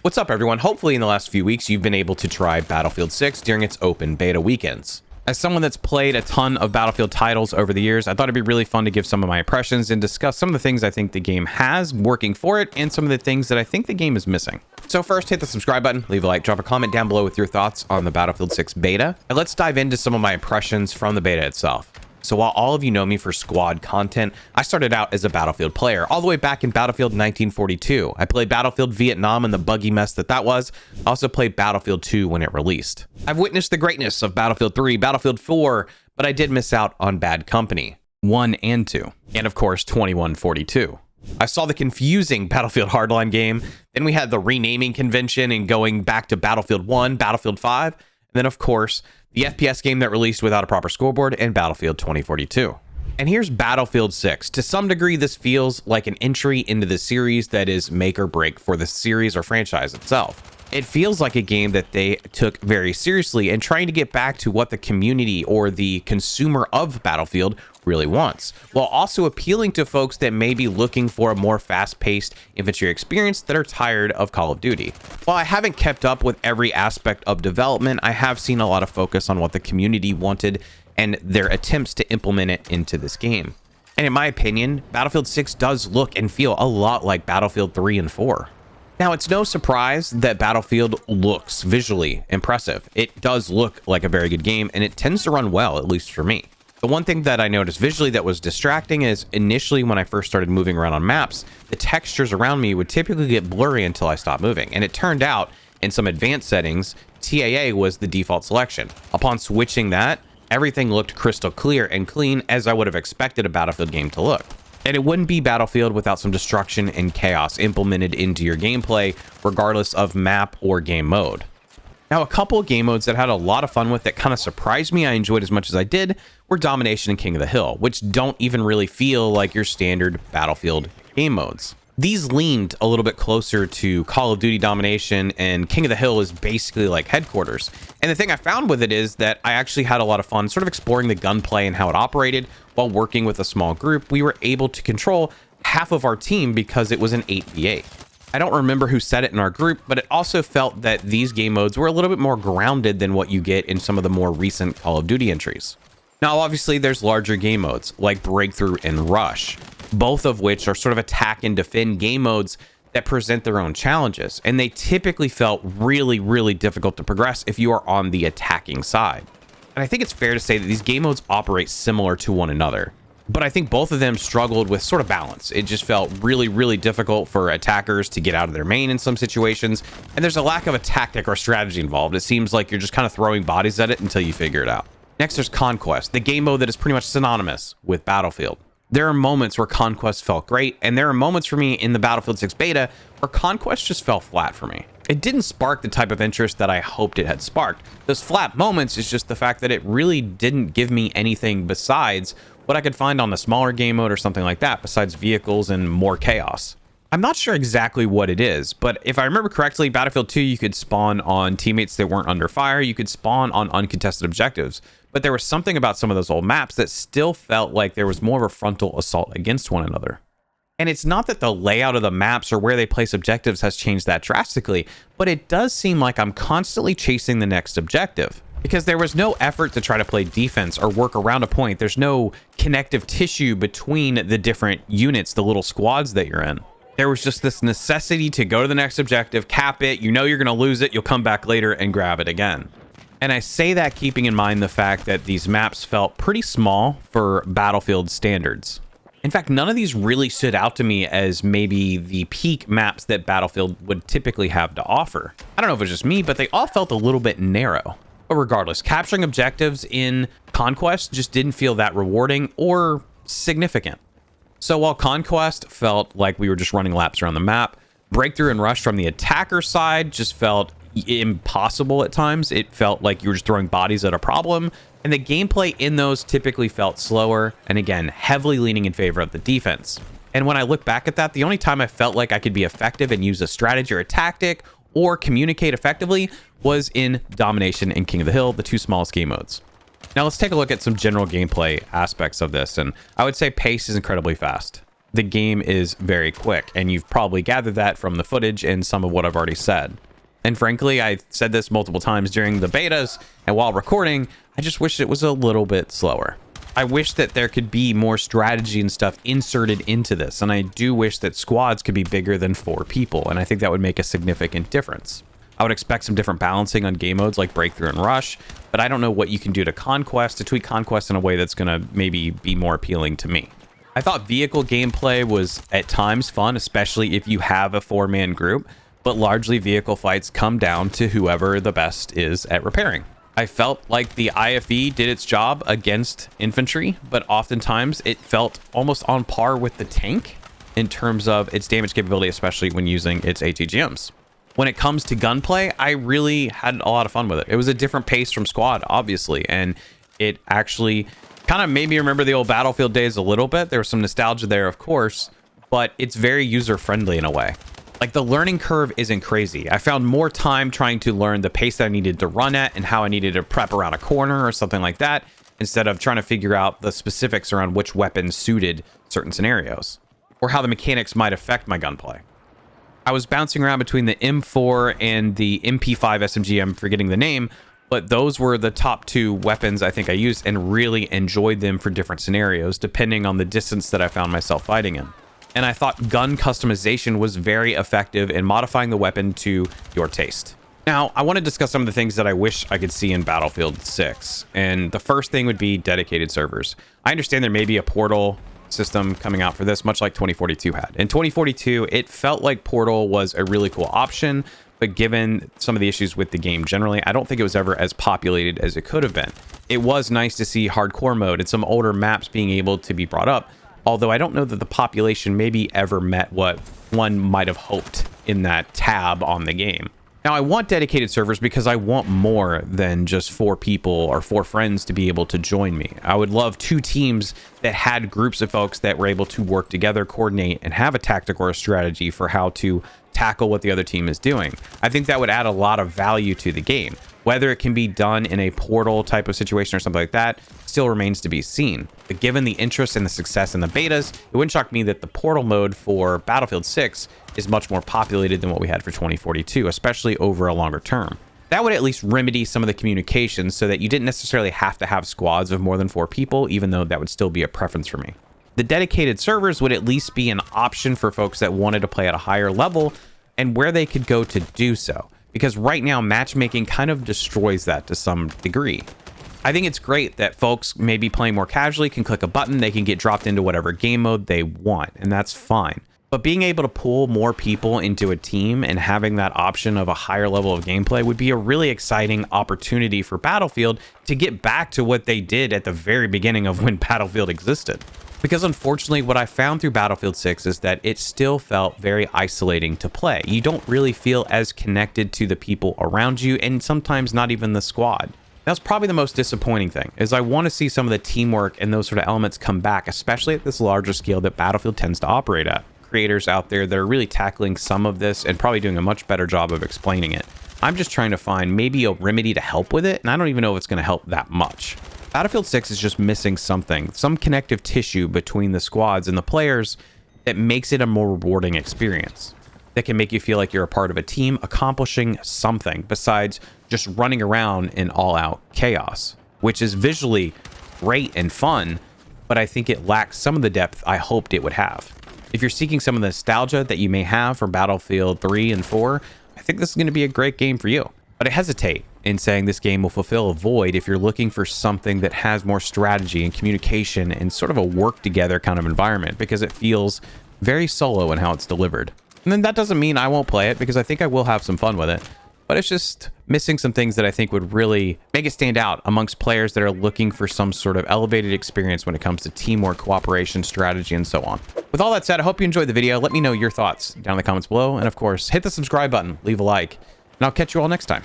What's up, everyone? Hopefully in the last few weeks, you've been able to try Battlefield 6 during its open beta weekends. As someone that's played a ton of Battlefield titles over the years, I thought it'd be really fun to give some of my impressions and discuss some of the things I think the game has working for it and some of the things that I think the game is missing. So first, hit the subscribe button, leave a like, drop a comment down below with your thoughts on the Battlefield 6 beta, and let's dive into some of my impressions from the beta itself. So while all of you know me for squad content, I started out as a Battlefield player all the way back in Battlefield 1942. I played Battlefield Vietnam and the buggy mess that was. I also played Battlefield 2 when it released. I've witnessed the greatness of Battlefield 3, Battlefield 4, but I did miss out on Bad Company 1 and 2, and of course 2142. I saw the confusing Battlefield Hardline game, then we had the renaming convention and going back to Battlefield 1, Battlefield 5, and then of course the FPS game that released without a proper scoreboard, and Battlefield 2042. And here's Battlefield 6. To some degree, this feels like an entry into the series that is make or break for the series or franchise itself. It feels like a game that they took very seriously and trying to get back to what the community or the consumer of Battlefield really wants, while also appealing to folks that may be looking for a more fast-paced infantry experience that are tired of Call of Duty. While I haven't kept up with every aspect of development, I have seen a lot of focus on what the community wanted and their attempts to implement it into this game. And in my opinion, Battlefield 6 does look and feel a lot like Battlefield 3 and 4. Now, it's no surprise that Battlefield looks visually impressive. It does look like a very good game, and it tends to run well, at least for me. The one thing that I noticed visually that was distracting is initially when I first started moving around on maps, the textures around me would typically get blurry until I stopped moving. And it turned out in some advanced settings, TAA was the default selection. Upon switching that, everything looked crystal clear and clean as I would have expected a Battlefield game to look. And it wouldn't be Battlefield without some destruction and chaos implemented into your gameplay, regardless of map or game mode. Now, a couple of game modes that I had a lot of fun with that kind of surprised me I enjoyed as much as I did were Domination and King of the Hill, which don't even really feel like your standard Battlefield game modes. These leaned a little bit closer to Call of Duty Domination, and King of the Hill is basically like headquarters. And the thing I found with it is that I actually had a lot of fun sort of exploring the gunplay and how it operated. While working with a small group, we were able to control half of our team because it was an 8v8. I don't remember who said it in our group, but it also felt that these game modes were a little bit more grounded than what you get in some of the more recent Call of Duty entries. Now, obviously, there's larger game modes like Breakthrough and Rush, both of which are sort of attack and defend game modes that present their own challenges, and they typically felt really, really difficult to progress if you are on the attacking side. And I think it's fair to say that these game modes operate similar to one another, but I think both of them struggled with sort of balance. It just felt really, really difficult for attackers to get out of their main in some situations, and there's a lack of a tactic or strategy involved. It seems like you're just kind of throwing bodies at it until you figure it out. Next, there's Conquest, the game mode that is pretty much synonymous with Battlefield. There are moments where Conquest felt great, and there are moments for me in the Battlefield 6 beta where Conquest just fell flat for me. It didn't spark the type of interest that I hoped it had sparked. Those flat moments is just the fact that it really didn't give me anything besides what I could find on the smaller game mode or something like that, besides vehicles and more chaos. I'm not sure exactly what it is, but if I remember correctly, Battlefield 2, you could spawn on teammates that weren't under fire, you could spawn on uncontested objectives, but there was something about some of those old maps that still felt like there was more of a frontal assault against one another. And it's not that the layout of the maps or where they place objectives has changed that drastically, but it does seem like I'm constantly chasing the next objective. Because there was no effort to try to play defense or work around a point. There's no connective tissue between the different units, the little squads that you're in. There was just this necessity to go to the next objective, cap it, you know you're going to lose it, you'll come back later and grab it again. And I say that keeping in mind the fact that these maps felt pretty small for Battlefield standards. In fact, none of these really stood out to me as maybe the peak maps that Battlefield would typically have to offer. I don't know if it was just me, but they all felt a little bit narrow. But regardless, capturing objectives in Conquest just didn't feel that rewarding or significant. So while Conquest felt like we were just running laps around the map, Breakthrough and Rush from the attacker side just felt impossible at times. It felt like you were just throwing bodies at a problem, and the gameplay in those typically felt slower and, again, heavily leaning in favor of the defense. And when I look back at that, the only time I felt like I could be effective and use a strategy or a tactic or communicate effectively was in Domination and King of the Hill, the two smallest game modes. Now let's take a look at some general gameplay aspects of this, and I would say pace is incredibly fast. the game is very quick, and you've probably gathered that from the footage and some of what I've already said. And frankly, I said this multiple times during the betas and while recording, I just wish it was a little bit slower. I wish that there could be more strategy and stuff inserted into this, and I do wish that squads could be bigger than 4 people, and I think that would make a significant difference. I would expect some different balancing on game modes like Breakthrough and Rush, but I don't know what you can do to Conquest to tweak Conquest in a way that's going to maybe be more appealing to me. I thought vehicle gameplay was at times fun, especially if you have a 4-man group, but largely vehicle fights come down to whoever the best is at repairing. I felt like the IFE did its job against infantry, but oftentimes it felt almost on par with the tank in terms of its damage capability, especially when using its ATGMs. When it comes to gunplay, I really had a lot of fun with it. It was a different pace from Squad, obviously, and it actually kind of made me remember the old Battlefield days a little bit. There was some nostalgia there, of course, but it's very user-friendly in a way. Like, the learning curve isn't crazy. I found more time trying to learn the pace that I needed to run at and how I needed to prep around a corner or something like that, instead of trying to figure out the specifics around which weapons suited certain scenarios, or how the mechanics might affect my gunplay. I was bouncing around between the M4 and the MP5 SMG, I'm forgetting the name, but those were the top 2 weapons I think I used and really enjoyed them for different scenarios, depending on the distance that I found myself fighting in. And I thought gun customization was very effective in modifying the weapon to your taste. Now, I want to discuss some of the things that I wish I could see in Battlefield 6. And the first thing would be dedicated servers. I understand there may be a portal system coming out for this, much like 2042 had. In 2042, it felt like portal was a really cool option, but given some of the issues with the game generally, I don't think it was ever as populated as it could have been. It was nice to see hardcore mode and some older maps being able to be brought up, although I don't know that the population maybe ever met what one might have hoped in that tab on the game. Now, I want dedicated servers because I want more than just 4 people or 4 friends to be able to join me. I would love 2 teams that had groups of folks that were able to work together, coordinate, and have a tactic or a strategy for how to tackle what the other team is doing. I think that would add a lot of value to the game. Whether it can be done in a portal type of situation or something like that still remains to be seen. But given the interest and the success in the betas, it wouldn't shock me that the portal mode for Battlefield 6 is much more populated than what we had for 2042, especially over a longer term. That would at least remedy some of the communication so that you didn't necessarily have to have squads of more than 4 people, even though that would still be a preference for me. The dedicated servers would at least be an option for folks that wanted to play at a higher level and where they could go to do so. Because right now, matchmaking kind of destroys that to some degree. I think it's great that folks maybe playing more casually can click a button, they can get dropped into whatever game mode they want, and that's fine. But being able to pull more people into a team and having that option of a higher level of gameplay would be a really exciting opportunity for Battlefield to get back to what they did at the very beginning of when Battlefield existed. Because unfortunately, what I found through Battlefield 6 is that it still felt very isolating to play. You don't really feel as connected to the people around you, and sometimes not even the squad. That's probably the most disappointing thing, is I want to see some of the teamwork and those sort of elements come back, especially at this larger scale that Battlefield tends to operate at. Creators out there that are really tackling some of this and probably doing a much better job of explaining it. I'm just trying to find maybe a remedy to help with it, and I don't even know if it's going to help that much. Battlefield 6 is just missing something, some connective tissue between the squads and the players that makes it a more rewarding experience. That can make you feel like you're a part of a team accomplishing something besides just running around in all-out chaos, which is visually great and fun, but I think it lacks some of the depth I hoped it would have. If you're seeking some of the nostalgia that you may have from Battlefield 3 and 4, I think this is going to be a great game for you. But I hesitate in saying this game will fulfill a void if you're looking for something that has more strategy and communication and sort of a work together kind of environment, because it feels very solo in how it's delivered. And then that doesn't mean I won't play it, because I think I will have some fun with it. But it's just missing some things that I think would really make it stand out amongst players that are looking for some sort of elevated experience when it comes to teamwork, cooperation, strategy, and so on. With all that said, I hope you enjoyed the video. Let me know your thoughts down in the comments below. And of course, hit the subscribe button, leave a like, and I'll catch you all next time.